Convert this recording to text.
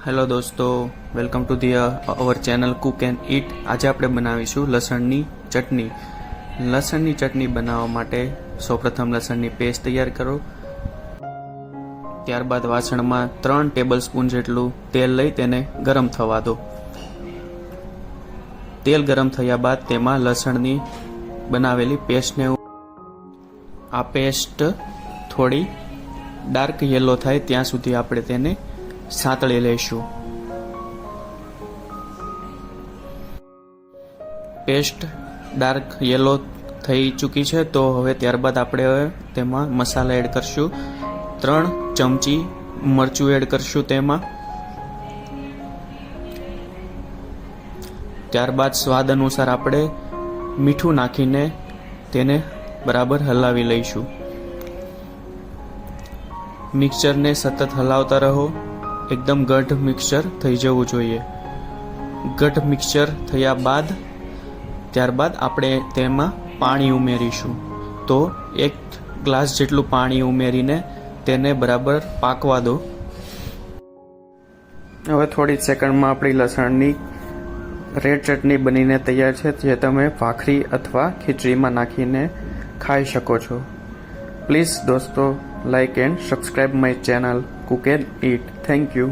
Hello દોસ્તો, welcome to the our channel cook and eat. આજે આપણે બનાવીશું લસણની ચટણી. લસણની ચટણી બનાવવા માટે સૌપ્રથમ લસણની પેસ્ટ તૈયાર કરો. ત્યારબાદ વાસણમાં 3 ટેબલ સ્પૂન જેટલું તેલ લઈ તેને ગરમ થવા દો. તેલ ગરમ થયા બાદ તેમાં લસણની બનાવેલી પેસ્ટને આ પેસ્ટ થોડી ડાર્ક યલો થાય ત્યાં સુધી આપણે તેને સાંતળી લઈશું. પેસ્ટ ડાર્ક યલો થઈ ચૂકી છે તો હવે ત્યારબાદ આપણે તેમાં મસાલા એડ કરશું. 3 ચમચી મરચું એડ કરશું તેમાં. ત્યારબાદ સ્વાદ અનુસાર આપણે મીઠું નાખીને તેને બરાબર હલાવી લઈશું. મિક્સરને સતત હલાવતા રહો. એકદમ ગાઢ મિક્સર થઈ જવું જોઈએ. ગાઢ મિક્સર થયા બાદ ત્યારબાદ આપણે તેમાં પાણી ઉમેરીશું. તો 1 ગ્લાસ જેટલું પાણી ઉમેરીને તેને બરાબર પાકવા દો. હવે થોડી સેકન્ડમાં આપણી લસણની રેડ ચટણી બનીને તૈયાર છે, જે તમે ભાખરી અથવા ખીચડીમાં નાખીને ખાઈ શકો છો. પ્લીઝ દોસ્તો, like and subscribe my channel Cook and Eat. Thank you.